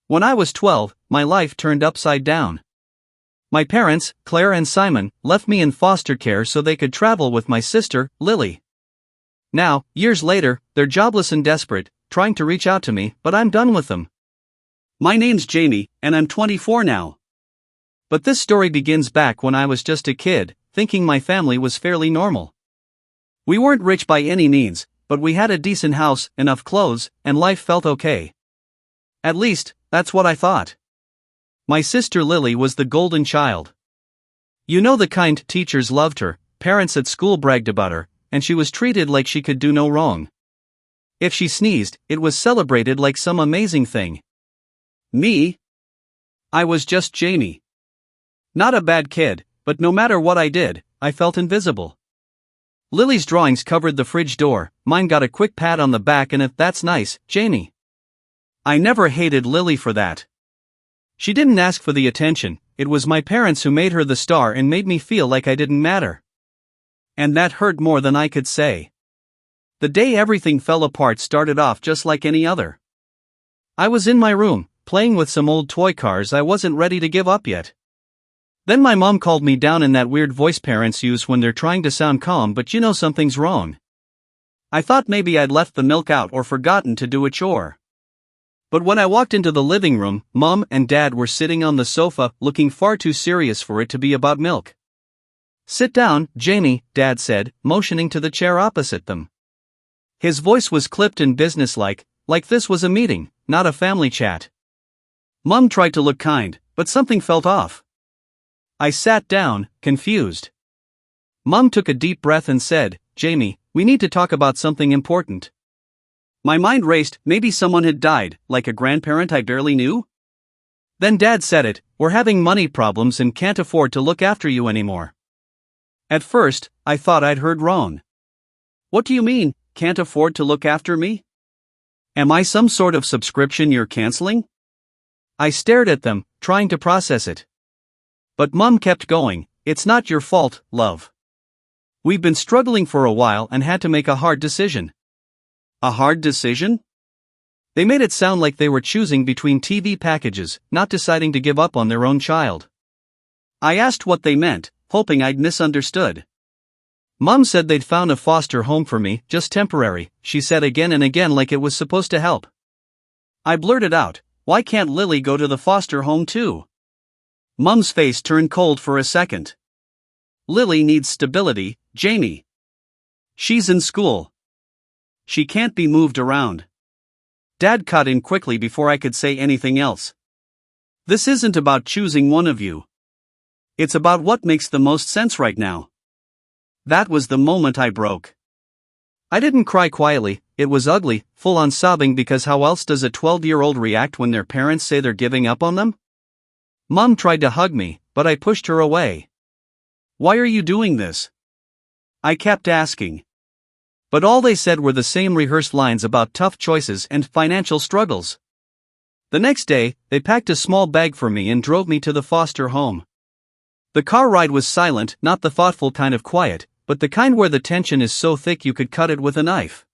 When I was 12, my life turned upside down. My parents, Claire and Simon, left me in foster care so they could travel with my sister, Lily. Now, years later, they're jobless and desperate, trying to reach out to me, but I'm done with them. My name's Jamie, and I'm 24 now. But this story begins back when I was just a kid, thinking my family was fairly normal. We weren't rich by any means, but we had a decent house, enough clothes, and life felt okay. At least, that's what I thought. My sister Lily was the golden child. You know, the kind teachers loved her, parents at school bragged about her, and she was treated like she could do no wrong. If she sneezed, it was celebrated like some amazing thing. Me? I was just Jamie. Not a bad kid, but no matter what I did, I felt invisible. Lily's drawings covered the fridge door, mine got a quick pat on the back and "That's nice, Jamie." I never hated Lily for that. She didn't ask for the attention, it was my parents who made her the star and made me feel like I didn't matter. And that hurt more than I could say. The day everything fell apart started off just like any other. I was in my room, playing with some old toy cars I wasn't ready to give up yet. Then my mom called me down in that weird voice parents use when they're trying to sound calm but you know something's wrong. I thought maybe I'd left the milk out or forgotten to do a chore. But when I walked into the living room, Mom and Dad were sitting on the sofa, looking far too serious for it to be about milk. "Sit down, Jamie," Dad said, motioning to the chair opposite them. His voice was clipped and businesslike, like this was a meeting, not a family chat. Mom tried to look kind, but something felt off. I sat down, confused. Mom took a deep breath and said, "Jamie, we need to talk about something important." My mind raced, maybe someone had died, like a grandparent I barely knew? Then Dad said it, "We're having money problems and can't afford to look after you anymore." At first, I thought I'd heard wrong. What do you mean, can't afford to look after me? Am I some sort of subscription you're canceling? I stared at them, trying to process it. But Mom kept going, "It's not your fault, love. We've been struggling for a while and had to make a hard decision." A hard decision? They made it sound like they were choosing between TV packages, not deciding to give up on their own child. I asked what they meant, hoping I'd misunderstood. Mom said they'd found a foster home for me, just temporary, she said again and again like it was supposed to help. I blurted out, "Why can't Lily go to the foster home too?" Mom's face turned cold for a second. "Lily needs stability, Jamie. She's in school. She can't be moved around." Dad cut in quickly before I could say anything else. "This isn't about choosing one of you. It's about what makes the most sense right now." That was the moment I broke. I didn't cry quietly, it was ugly, full-on sobbing because how else does a 12-year-old react when their parents say they're giving up on them? Mom tried to hug me, but I pushed her away. "Why are you doing this?" I kept asking. But all they said were the same rehearsed lines about tough choices and financial struggles. The next day, they packed a small bag for me and drove me to the foster home. The car ride was silent, not the thoughtful kind of quiet, but the kind where the tension is so thick you could cut it with a knife.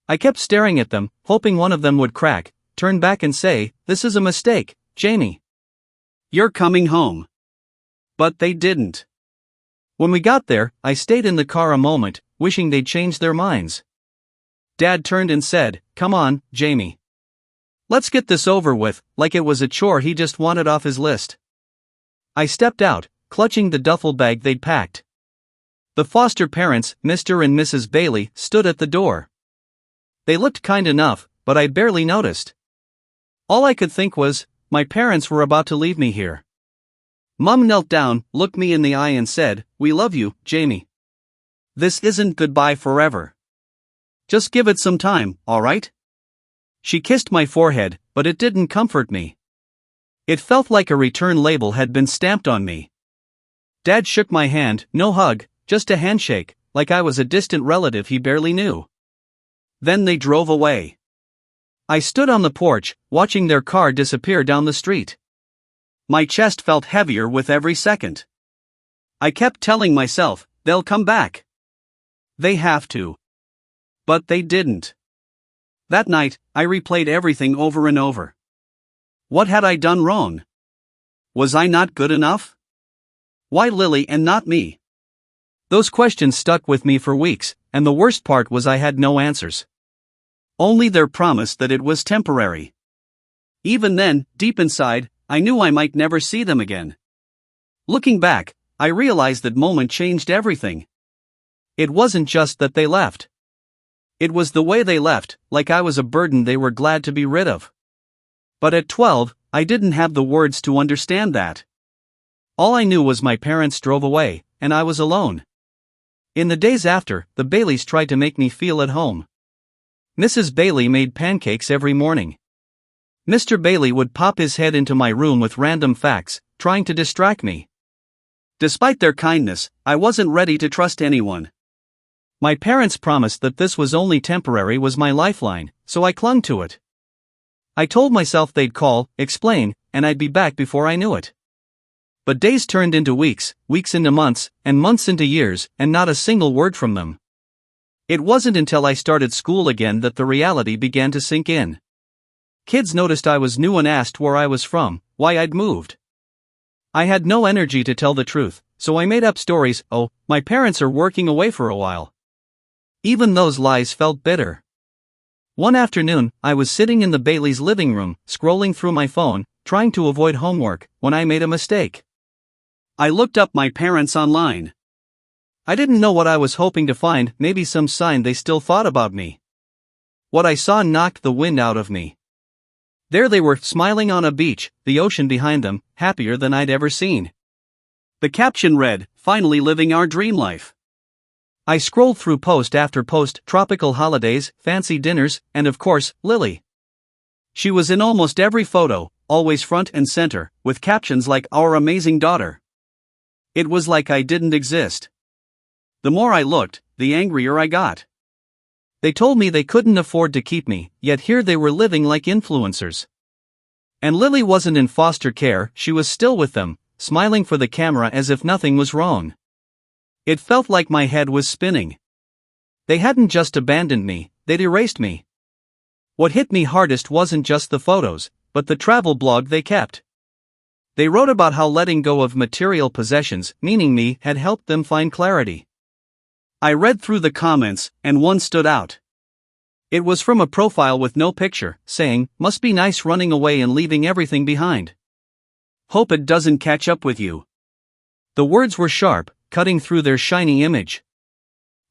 I kept staring at them, hoping one of them would crack, turn back and say, "This is a mistake, Jamie. You're coming home." But they didn't. When we got there, I stayed in the car a moment, wishing they'd changed their minds. Dad turned and said, "Come on, Jamie. Let's get this over with," like it was a chore he just wanted off his list. I stepped out, clutching the duffel bag they'd packed. The foster parents, Mr. and Mrs. Bailey, stood at the door. They looked kind enough, but I barely noticed. All I could think was, my parents were about to leave me here. Mom knelt down, looked me in the eye and said, "We love you, Jamie. This isn't goodbye forever. Just give it some time, alright?" She kissed my forehead, but it didn't comfort me. It felt like a return label had been stamped on me. Dad shook my hand, no hug, just a handshake, like I was a distant relative he barely knew. Then they drove away. I stood on the porch, watching their car disappear down the street. My chest felt heavier with every second. I kept telling myself, they'll come back. They have to. But they didn't. That night, I replayed everything over and over. What had I done wrong? Was I not good enough? Why Lily and not me? Those questions stuck with me for weeks, and the worst part was I had no answers. Only their promise that it was temporary. Even then, deep inside, I knew I might never see them again. Looking back, I realized that moment changed everything. It wasn't just that they left. It was the way they left, like I was a burden they were glad to be rid of. But at 12, I didn't have the words to understand that. All I knew was my parents drove away, and I was alone. In the days after, the Baileys tried to make me feel at home. Mrs. Bailey made pancakes every morning. Mr. Bailey would pop his head into my room with random facts, trying to distract me. Despite their kindness, I wasn't ready to trust anyone. My parents' promise that this was only temporary was my lifeline, so I clung to it. I told myself they'd call, explain, and I'd be back before I knew it. But days turned into weeks, weeks into months, and months into years, and not a single word from them. It wasn't until I started school again that the reality began to sink in. Kids noticed I was new and asked where I was from, why I'd moved. I had no energy to tell the truth, so I made up stories. Oh, my parents are working away for a while. Even those lies felt bitter. One afternoon, I was sitting in the Bailey's living room, scrolling through my phone, trying to avoid homework, when I made a mistake. I looked up my parents online. I didn't know what I was hoping to find, maybe some sign they still thought about me. What I saw knocked the wind out of me. There they were, smiling on a beach, the ocean behind them, happier than I'd ever seen. The caption read, "Finally living our dream life." I scrolled through post after post, tropical holidays, fancy dinners, and of course, Lily. She was in almost every photo, always front and center, with captions like "Our amazing daughter." It was like I didn't exist. The more I looked, the angrier I got. They told me they couldn't afford to keep me, yet here they were living like influencers. And Lily wasn't in foster care, she was still with them, smiling for the camera as if nothing was wrong. It felt like my head was spinning. They hadn't just abandoned me, they'd erased me. What hit me hardest wasn't just the photos, but the travel blog they kept. They wrote about how letting go of material possessions, meaning me, had helped them find clarity. I read through the comments, and one stood out. It was from a profile with no picture, saying, "Must be nice running away and leaving everything behind. Hope it doesn't catch up with you." The words were sharp, cutting through their shiny image.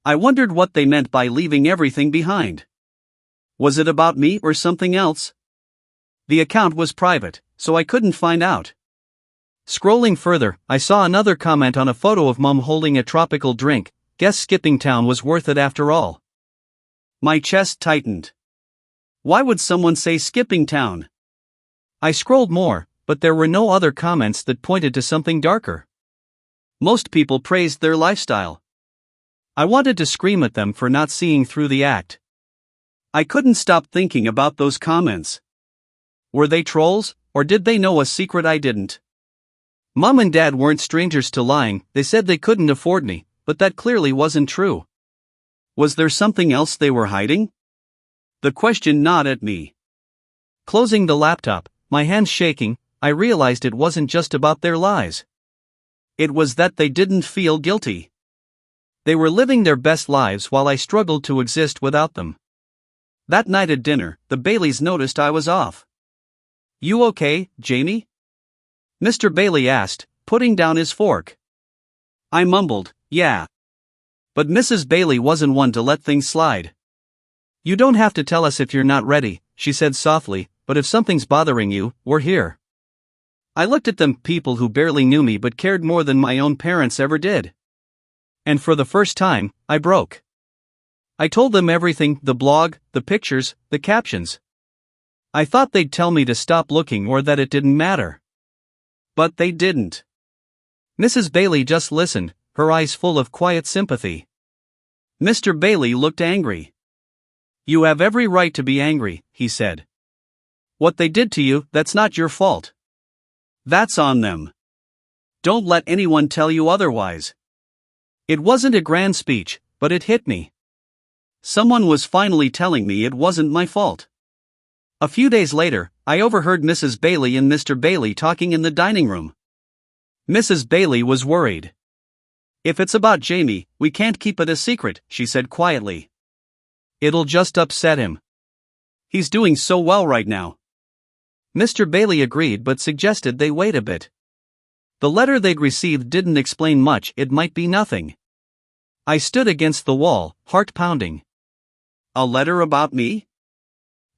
I wondered what they meant by leaving everything behind. Was it about me or something else? The account was private, so I couldn't find out. Scrolling further, I saw another comment on a photo of Mum holding a tropical drink. Guess skipping town was worth it after all. My chest tightened. Why would someone say skipping town? I scrolled more, but there were no other comments that pointed to something darker. Most people praised their lifestyle. I wanted to scream at them for not seeing through the act. I couldn't stop thinking about those comments. Were they trolls, or did they know a secret I didn't? Mum and Dad weren't strangers to lying, they said they couldn't afford me, but that clearly wasn't true. Was there something else they were hiding? The question gnawed at me. Closing the laptop, my hands shaking, I realized it wasn't just about their lies. It was that they didn't feel guilty. They were living their best lives while I struggled to exist without them. That night at dinner, the Baileys noticed I was off. "You okay, Jamie?" Mr. Bailey asked, putting down his fork. I mumbled, "Yeah." But Mrs. Bailey wasn't one to let things slide. "You don't have to tell us if you're not ready," she said softly, "but if something's bothering you, we're here." I looked at them, people who barely knew me but cared more than my own parents ever did. And for the first time, I broke. I told them everything, the blog, the pictures, the captions. I thought they'd tell me to stop looking or that it didn't matter. But they didn't. Mrs. Bailey just listened, her eyes full of quiet sympathy. Mr. Bailey looked angry. "You have every right to be angry," he said. "What they did to you, that's not your fault. That's on them. Don't let anyone tell you otherwise." It wasn't a grand speech, but it hit me. Someone was finally telling me it wasn't my fault. A few days later, I overheard Mrs. Bailey and Mr. Bailey talking in the dining room. Mrs. Bailey was worried. "If it's about Jamie, we can't keep it a secret," she said quietly. "It'll just upset him. He's doing so well right now." Mr. Bailey agreed but suggested they wait a bit. The letter they'd received didn't explain much, it might be nothing. I stood against the wall, heart pounding. A letter about me?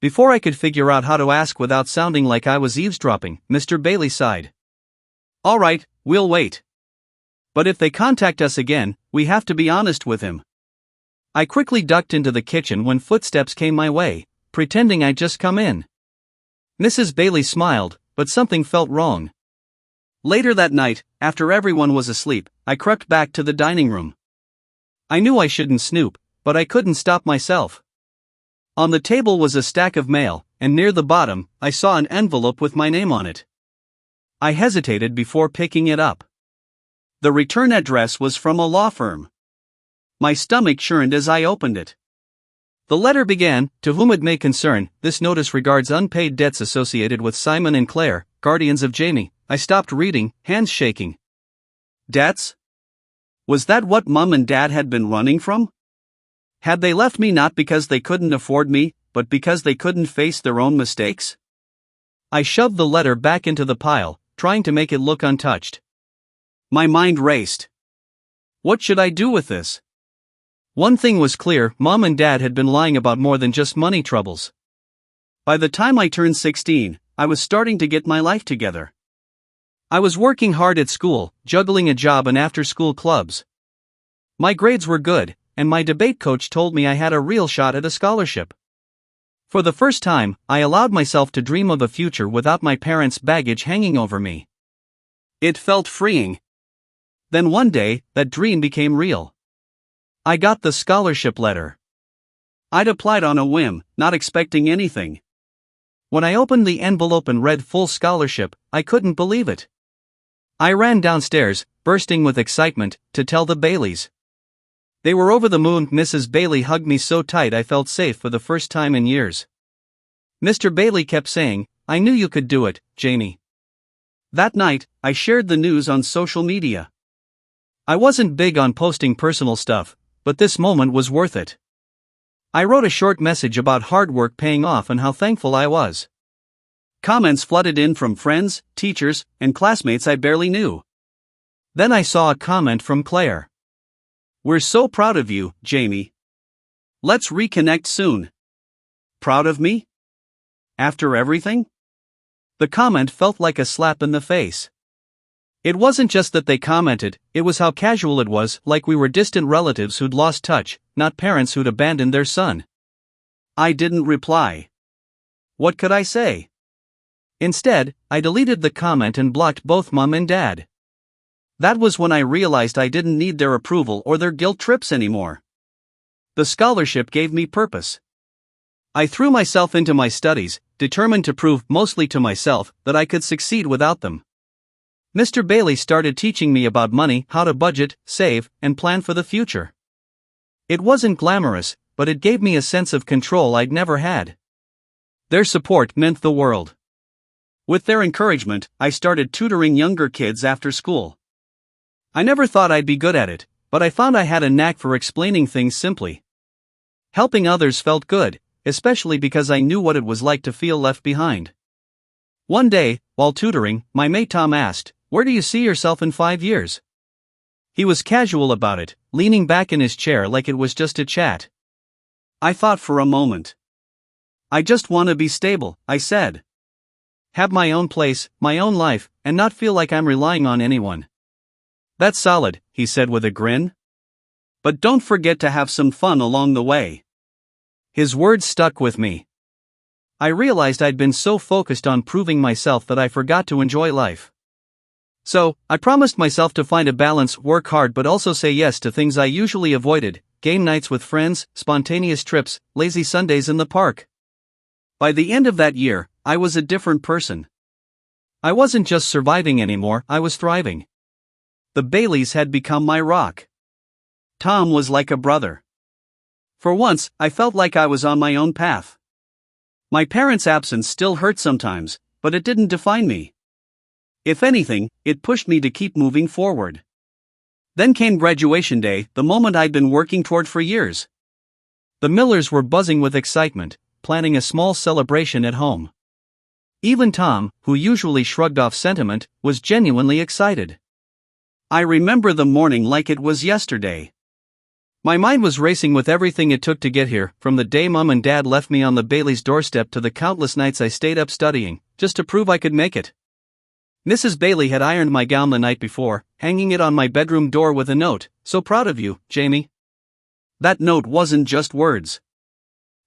Before I could figure out how to ask without sounding like I was eavesdropping, Mr. Bailey sighed. "All right, we'll wait. But if they contact us again, we have to be honest with him." I quickly ducked into the kitchen when footsteps came my way, pretending I'd just come in. Mrs. Bailey smiled, but something felt wrong. Later that night, after everyone was asleep, I crept back to the dining room. I knew I shouldn't snoop, but I couldn't stop myself. On the table was a stack of mail, and near the bottom, I saw an envelope with my name on it. I hesitated before picking it up. The return address was from a law firm. My stomach churned as I opened it. The letter began, "To whom it may concern, this notice regards unpaid debts associated with Simon and Claire, guardians of Jamie." I stopped reading, hands shaking. Debts? Was that what Mum and Dad had been running from? Had they left me not because they couldn't afford me, but because they couldn't face their own mistakes? I shoved the letter back into the pile, trying to make it look untouched. My mind raced. What should I do with this? One thing was clear, Mom and Dad had been lying about more than just money troubles. By the time I turned 16, I was starting to get my life together. I was working hard at school, juggling a job and after-school clubs. My grades were good, and my debate coach told me I had a real shot at a scholarship. For the first time, I allowed myself to dream of a future without my parents' baggage hanging over me. It felt freeing. Then one day, that dream became real. I got the scholarship letter. I'd applied on a whim, not expecting anything. When I opened the envelope and read full scholarship, I couldn't believe it. I ran downstairs, bursting with excitement, to tell the Baileys. They were over the moon. Mrs. Bailey hugged me so tight I felt safe for the first time in years. Mr. Bailey kept saying, "I knew you could do it, Jamie." That night, I shared the news on social media. I wasn't big on posting personal stuff, but this moment was worth it. I wrote a short message about hard work paying off and how thankful I was. Comments flooded in from friends, teachers, and classmates I barely knew. Then I saw a comment from Claire. "We're so proud of you, Jamie. Let's reconnect soon." Proud of me? After everything? The comment felt like a slap in the face. It wasn't just that they commented, it was how casual it was, like we were distant relatives who'd lost touch, not parents who'd abandoned their son. I didn't reply. What could I say? Instead, I deleted the comment and blocked both Mom and Dad. That was when I realized I didn't need their approval or their guilt trips anymore. The scholarship gave me purpose. I threw myself into my studies, determined to prove, mostly to myself, that I could succeed without them. Mr. Bailey started teaching me about money, how to budget, save, and plan for the future. It wasn't glamorous, but it gave me a sense of control I'd never had. Their support meant the world. With their encouragement, I started tutoring younger kids after school. I never thought I'd be good at it, but I found I had a knack for explaining things simply. Helping others felt good, especially because I knew what it was like to feel left behind. One day, while tutoring, my mate Tom asked, "Where do you see yourself in 5 years?" He was casual about it, leaning back in his chair like it was just a chat. I thought for a moment. "I just want to be stable," I said. "Have my own place, my own life, and not feel like I'm relying on anyone." "That's solid," he said with a grin. "But don't forget to have some fun along the way." His words stuck with me. I realized I'd been so focused on proving myself that I forgot to enjoy life. So, I promised myself to find a balance, work hard but also say yes to things I usually avoided: game nights with friends, spontaneous trips, lazy Sundays in the park. By the end of that year, I was a different person. I wasn't just surviving anymore, I was thriving. The Baileys had become my rock. Tom was like a brother. For once, I felt like I was on my own path. My parents' absence still hurt sometimes, but it didn't define me. If anything, it pushed me to keep moving forward. Then came graduation day, the moment I'd been working toward for years. The Millers were buzzing with excitement, planning a small celebration at home. Even Tom, who usually shrugged off sentiment, was genuinely excited. I remember the morning like it was yesterday. My mind was racing with everything it took to get here, from the day Mom and Dad left me on the Bailey's doorstep to the countless nights I stayed up studying, just to prove I could make it. Mrs. Bailey had ironed my gown the night before, hanging it on my bedroom door with a note, "So proud of you, Jamie." That note wasn't just words.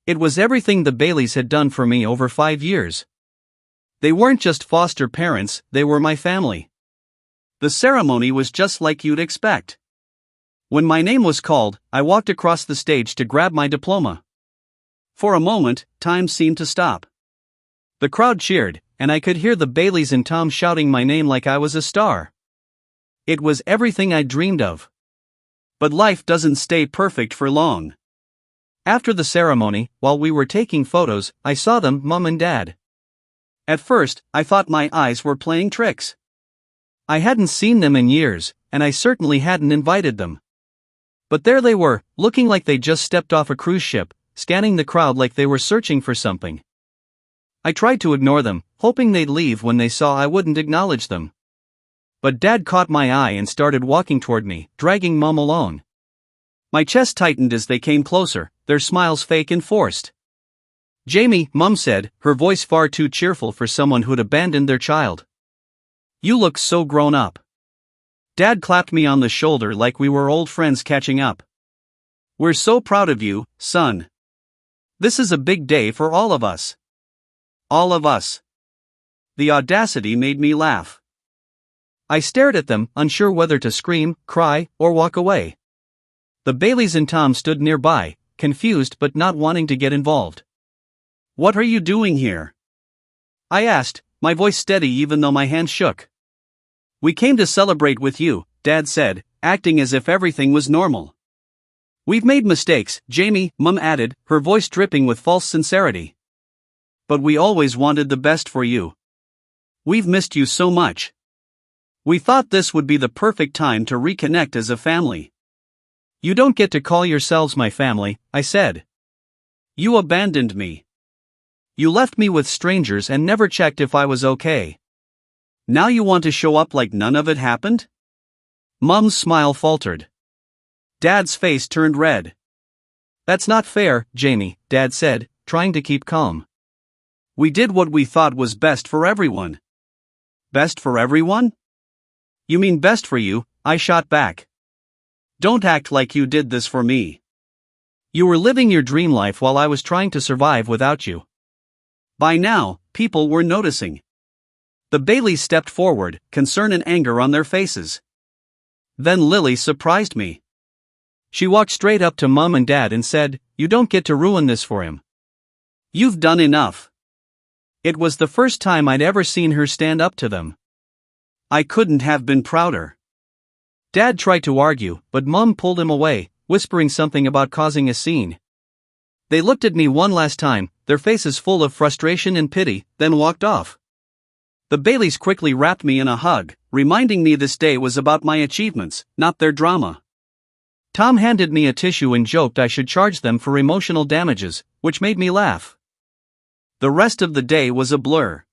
It was everything the Baileys had done for me over 5 years. They weren't just foster parents, they were my family. The ceremony was just like you'd expect. When my name was called, I walked across the stage to grab my diploma. For a moment, time seemed to stop. The crowd cheered, and I could hear the Baileys and Tom shouting my name like I was a star. It was everything I dreamed of. But life doesn't stay perfect for long. After the ceremony, while we were taking photos, I saw them, Mom and Dad. At first, I thought my eyes were playing tricks. I hadn't seen them in years, and I certainly hadn't invited them. But there they were, looking like they just stepped off a cruise ship, scanning the crowd like they were searching for something. I tried to ignore them, hoping they'd leave when they saw I wouldn't acknowledge them. But Dad caught my eye and started walking toward me, dragging Mom along. My chest tightened as they came closer, their smiles fake and forced. "Jamie," Mom said, her voice far too cheerful for someone who'd abandoned their child. "You look so grown up." Dad clapped me on the shoulder like we were old friends catching up. "We're so proud of you, son. This is a big day for all of us." All of us. The audacity made me laugh. I stared at them, unsure whether to scream, cry, or walk away. The Baileys and Tom stood nearby, confused but not wanting to get involved. "What are you doing here?" I asked, my voice steady even though my hands shook. "We came to celebrate with you," Dad said, acting as if everything was normal. "We've made mistakes, Jamie," Mom added, her voice dripping with false sincerity. "But we always wanted the best for you. We've missed you so much. We thought this would be the perfect time to reconnect as a family." "You don't get to call yourselves my family," I said. "You abandoned me. You left me with strangers and never checked if I was okay. Now you want to show up like none of it happened?" Mom's smile faltered. Dad's face turned red. "That's not fair, Jamie," Dad said, trying to keep calm. "We did what we thought was best for everyone." "Best for everyone? You mean best for you?" I shot back. "Don't act like you did this for me. You were living your dream life while I was trying to survive without you." By now, people were noticing. The Baileys stepped forward, concern and anger on their faces. Then Lily surprised me. She walked straight up to Mom and Dad and said, "You don't get to ruin this for him. You've done enough." It was the first time I'd ever seen her stand up to them. I couldn't have been prouder. Dad tried to argue, but Mom pulled him away, whispering something about causing a scene. They looked at me one last time, their faces full of frustration and pity, then walked off. The Baileys quickly wrapped me in a hug, reminding me this day was about my achievements, not their drama. Tom handed me a tissue and joked I should charge them for emotional damages, which made me laugh. The rest of the day was a blur.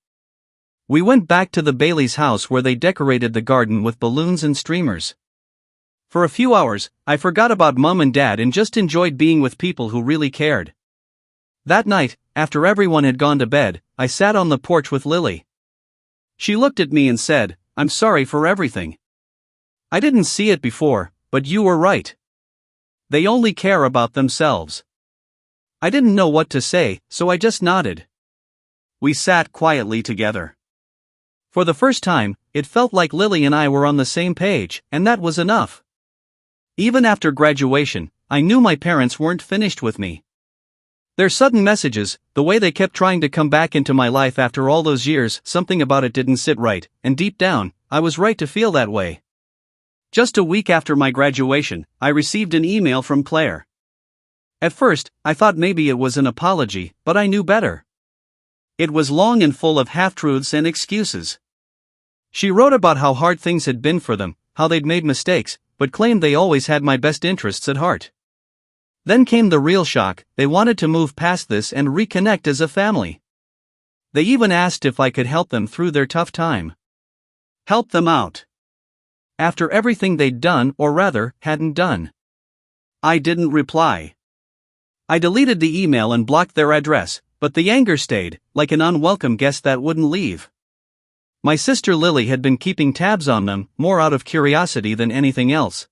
We went back to the Baileys' house where they decorated the garden with balloons and streamers. For a few hours, I forgot about Mom and Dad and just enjoyed being with people who really cared. That night, after everyone had gone to bed, I sat on the porch with Lily. She looked at me and said, "I'm sorry for everything. I didn't see it before, but you were right. They only care about themselves." I didn't know what to say, so I just nodded. We sat quietly together. For the first time, it felt like Lily and I were on the same page, and that was enough. Even after graduation, I knew my parents weren't finished with me. Their sudden messages, the way they kept trying to come back into my life after all those years, something about it didn't sit right, and deep down, I was right to feel that way. Just a week after my graduation, I received an email from Claire. At first, I thought maybe it was an apology, but I knew better. It was long and full of half-truths and excuses. She wrote about how hard things had been for them, how they'd made mistakes, but claimed they always had my best interests at heart. Then came the real shock: they wanted to move past this and reconnect as a family. They even asked if I could help them through their tough time. Help them out. After everything they'd done, or rather, hadn't done. I didn't reply. I deleted the email and blocked their address, but the anger stayed, like an unwelcome guest that wouldn't leave. My sister Lily had been keeping tabs on them, more out of curiosity than anything else.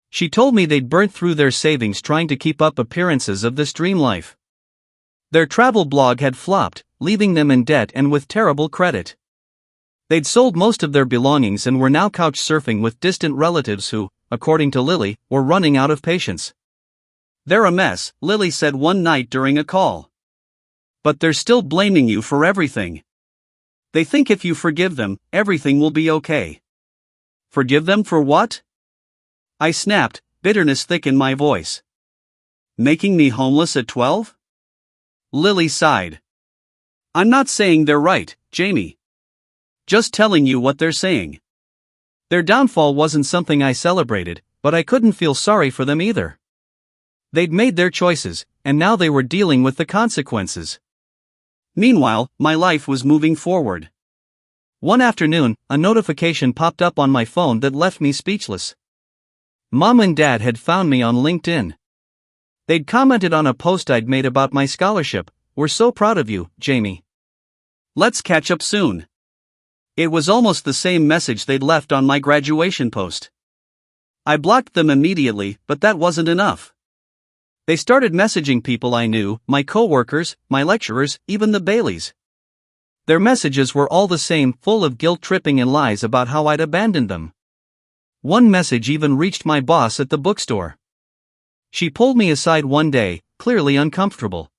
She told me they'd burnt through their savings trying to keep up appearances of this dream life. Their travel blog had flopped, leaving them in debt and with terrible credit. They'd sold most of their belongings and were now couch surfing with distant relatives who, according to Lily, were running out of patience. "They're a mess," Lily said one night during a call. "But they're still blaming you for everything. They think if you forgive them, everything will be okay." "Forgive them for what?" I snapped, bitterness thick in my voice. "Making me homeless at 12? Lily sighed. "I'm not saying they're right, Jamie. Just telling you what they're saying. Their downfall wasn't something I celebrated, but I couldn't feel sorry for them either. They'd made their choices, and now they were dealing with the consequences. Meanwhile, my life was moving forward. One afternoon, a notification popped up on my phone that left me speechless. Mom and Dad had found me on LinkedIn. They'd commented on a post I'd made about my scholarship. "We're so proud of you, Jamie. Let's catch up soon." It was almost the same message they'd left on my graduation post. I blocked them immediately, but that wasn't enough. They started messaging people I knew, my coworkers, my lecturers, even the Baileys. Their messages were all the same, full of guilt-tripping and lies about how I'd abandoned them. One message even reached my boss at the bookstore. She pulled me aside one day, clearly uncomfortable.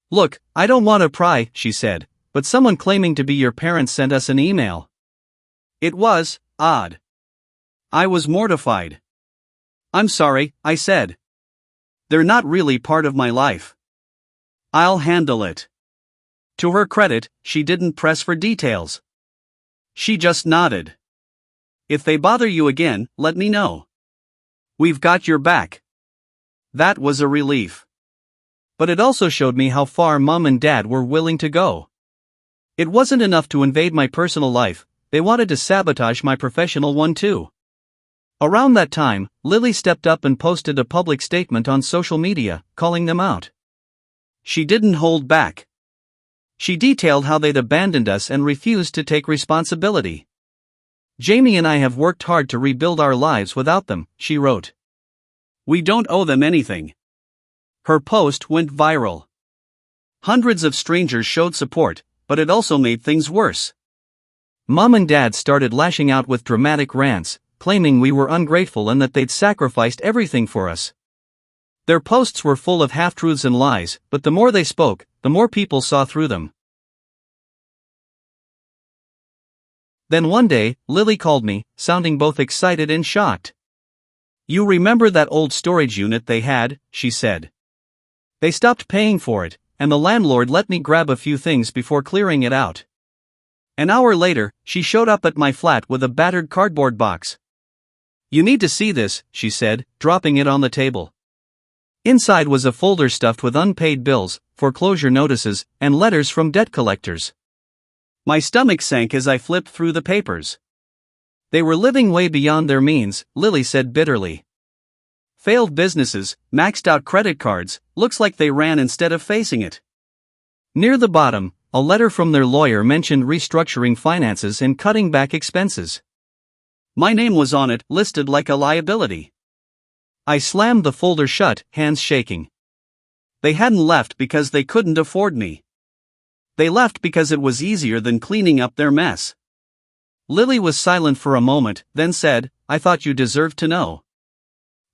"Look, I don't want to pry," she said, "but someone claiming to be your parents sent us an email." It was odd. I was mortified. "I'm sorry," I said. "They're not really part of my life. I'll handle it." To her credit, she didn't press for details. She just nodded. "If they bother you again, let me know. We've got your back." That was a relief. But it also showed me how far Mom and Dad were willing to go. It wasn't enough to invade my personal life, they wanted to sabotage my professional one too. Around that time, Lily stepped up and posted a public statement on social media, calling them out. She didn't hold back. She detailed how they'd abandoned us and refused to take responsibility. "Jamie and I have worked hard to rebuild our lives without them," she wrote. "We don't owe them anything." Her post went viral. Hundreds of strangers showed support, but it also made things worse. Mom and Dad started lashing out with dramatic rants, claiming we were ungrateful and that they'd sacrificed everything for us. Their posts were full of half-truths and lies, but the more they spoke, the more people saw through them. Then one day, Lily called me, sounding both excited and shocked. "You remember that old storage unit they had?" she said. "They stopped paying for it, and the landlord let me grab a few things before clearing it out." An hour later, she showed up at my flat with a battered cardboard box. "You need to see this," she said, dropping it on the table. Inside was a folder stuffed with unpaid bills, foreclosure notices, and letters from debt collectors. My stomach sank as I flipped through the papers. They were living way beyond their means, Lily said bitterly. Failed businesses, maxed out credit cards, looks like they ran instead of facing it. Near the bottom, a letter from their lawyer mentioned restructuring finances and cutting back expenses. My name was on it, listed like a liability. I slammed the folder shut, hands shaking. They hadn't left because they couldn't afford me. They left because it was easier than cleaning up their mess. Lily was silent for a moment, then said, "I thought you deserved to know."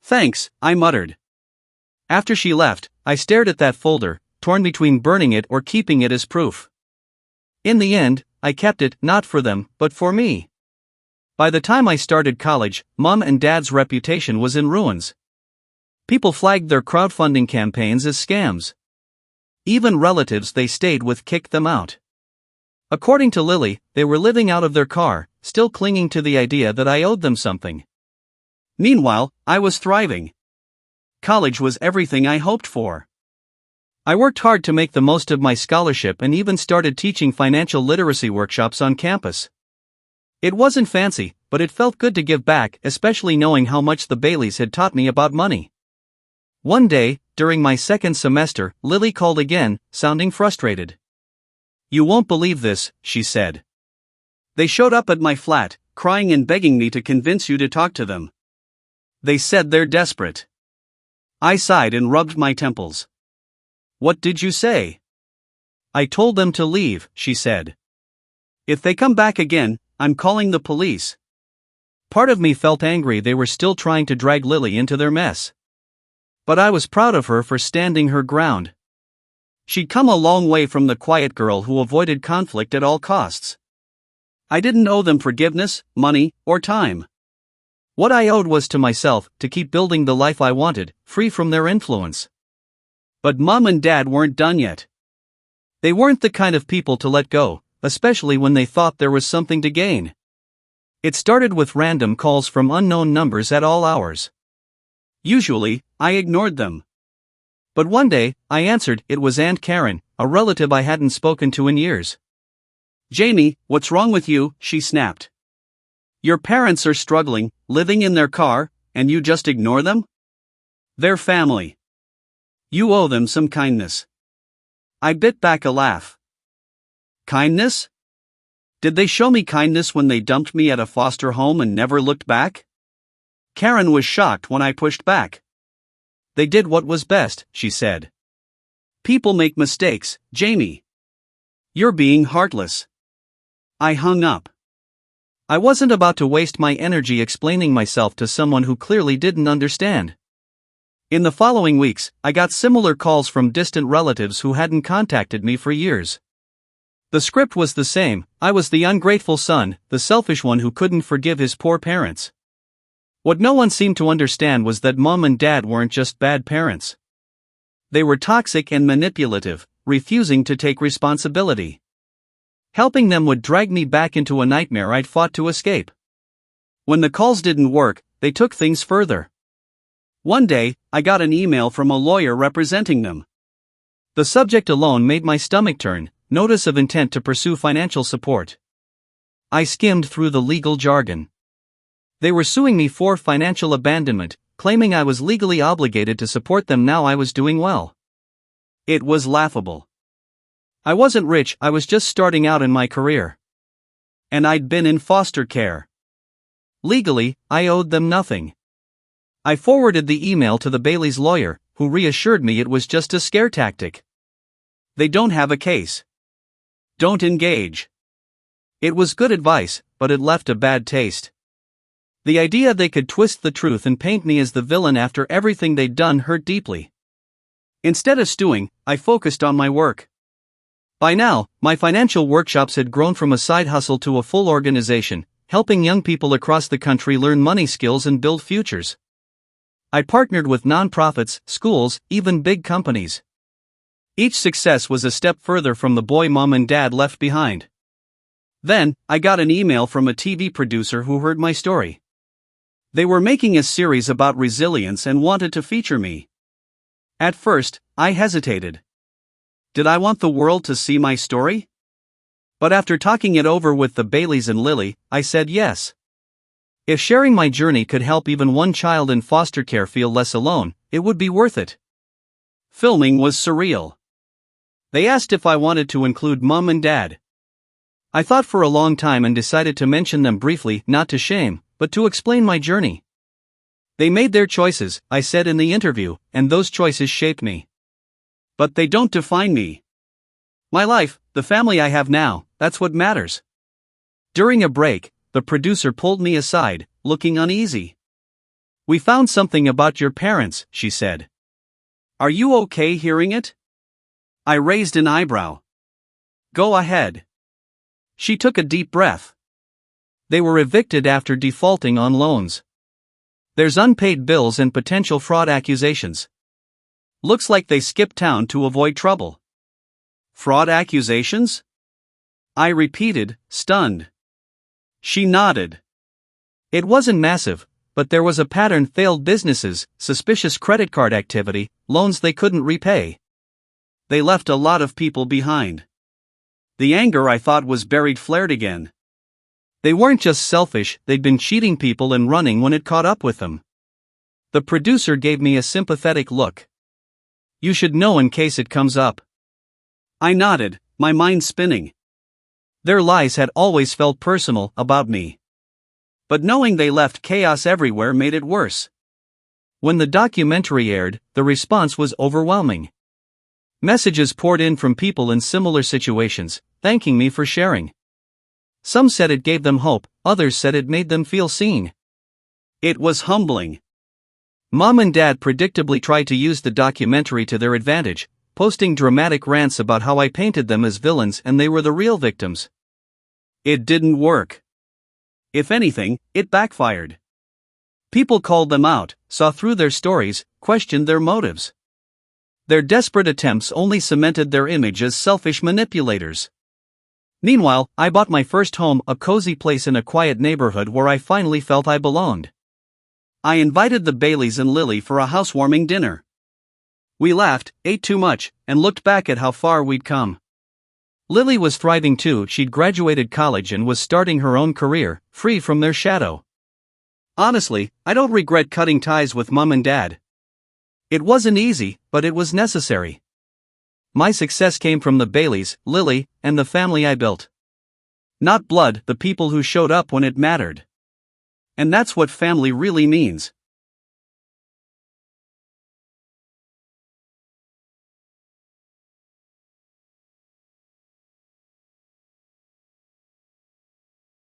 "Thanks," I muttered. After she left, I stared at that folder, torn between burning it or keeping it as proof. In the end, I kept it, not for them, but for me. By the time I started college, Mom and Dad's reputation was in ruins. People flagged their crowdfunding campaigns as scams. Even relatives they stayed with kicked them out. According to Lily, they were living out of their car, still clinging to the idea that I owed them something. Meanwhile, I was thriving. College was everything I hoped for. I worked hard to make the most of my scholarship and even started teaching financial literacy workshops on campus. It wasn't fancy, but it felt good to give back, especially knowing how much the Baileys had taught me about money. One day, during my second semester, Lily called again, sounding frustrated. "You won't believe this," she said. "They showed up at my flat, crying and begging me to convince you to talk to them. They said they're desperate." I sighed and rubbed my temples. "What did you say?" "I told them to leave," she said. "If they come back again, I'm calling the police." Part of me felt angry they were still trying to drag Lily into their mess. But I was proud of her for standing her ground. She'd come a long way from the quiet girl who avoided conflict at all costs. I didn't owe them forgiveness, money, or time. What I owed was to myself, to keep building the life I wanted, free from their influence. But Mom and Dad weren't done yet. They weren't the kind of people to let go, especially when they thought there was something to gain. It started with random calls from unknown numbers at all hours. Usually, I ignored them. But one day, I answered. It was Aunt Karen, a relative I hadn't spoken to in years. "Jamie, what's wrong with you?" she snapped. "Your parents are struggling, living in their car, and you just ignore them? They're family. You owe them some kindness." I bit back a laugh. Kindness? Did they show me kindness when they dumped me at a foster home and never looked back? Karen was shocked when I pushed back. "They did what was best," she said. "People make mistakes, Jamie. You're being heartless." I hung up. I wasn't about to waste my energy explaining myself to someone who clearly didn't understand. In the following weeks, I got similar calls from distant relatives who hadn't contacted me for years. The script was the same. I was the ungrateful son, the selfish one who couldn't forgive his poor parents. What no one seemed to understand was that Mom and Dad weren't just bad parents. They were toxic and manipulative, refusing to take responsibility. Helping them would drag me back into a nightmare I'd fought to escape. When the calls didn't work, they took things further. One day, I got an email from a lawyer representing them. The subject alone made my stomach turn: notice of intent to pursue financial support. I skimmed through the legal jargon. They were suing me for financial abandonment, claiming I was legally obligated to support them now I was doing well. It was laughable. I wasn't rich, I was just starting out in my career. And I'd been in foster care. Legally, I owed them nothing. I forwarded the email to the Bailey's lawyer, who reassured me it was just a scare tactic. They don't have a case. Don't engage. It was good advice, but it left a bad taste. The idea they could twist the truth and paint me as the villain after everything they'd done hurt deeply. Instead of stewing, I focused on my work. By now, my financial workshops had grown from a side hustle to a full organization, helping young people across the country learn money skills and build futures. I partnered with nonprofits, schools, even big companies. Each success was a step further from the boy Mom and Dad left behind. Then, I got an email from a TV producer who heard my story. They were making a series about resilience and wanted to feature me. At first, I hesitated. Did I want the world to see my story? But after talking it over with the Baileys and Lily, I said yes. If sharing my journey could help even one child in foster care feel less alone, it would be worth it. Filming was surreal. They asked if I wanted to include Mom and Dad. I thought for a long time and decided to mention them briefly, not to shame, but to explain my journey. They made their choices, I said in the interview, and those choices shaped me. But they don't define me. My life, the family I have now, that's what matters. During a break, the producer pulled me aside, looking uneasy. "We found something about your parents," she said. "Are you okay hearing it?" I raised an eyebrow. "Go ahead." She took a deep breath. They were evicted after defaulting on loans. There's unpaid bills and potential fraud accusations. Looks like they skipped town to avoid trouble. Fraud accusations? I repeated, stunned. She nodded. It wasn't massive, but there was a pattern: failed businesses, suspicious credit card activity, loans they couldn't repay. They left a lot of people behind. The anger I thought was buried flared again. They weren't just selfish, they'd been cheating people and running when it caught up with them. The producer gave me a sympathetic look. You should know in case it comes up. I nodded, my mind spinning. Their lies had always felt personal about me. But knowing they left chaos everywhere made it worse. When the documentary aired, the response was overwhelming. Messages poured in from people in similar situations, thanking me for sharing. Some said it gave them hope, others said it made them feel seen. It was humbling. Mom and Dad predictably tried to use the documentary to their advantage, posting dramatic rants about how I painted them as villains and they were the real victims. It didn't work. If anything, it backfired. People called them out, saw through their stories, questioned their motives. Their desperate attempts only cemented their image as selfish manipulators. Meanwhile, I bought my first home, a cozy place in a quiet neighborhood where I finally felt I belonged. I invited the Baileys and Lily for a housewarming dinner. We laughed, ate too much, and looked back at how far we'd come. Lily was thriving too. She'd graduated college and was starting her own career, free from their shadow. Honestly, I don't regret cutting ties with Mom and Dad. It wasn't easy, but it was necessary. My success came from the Baileys, Lily, and the family I built. Not blood, the people who showed up when it mattered. And that's what family really means.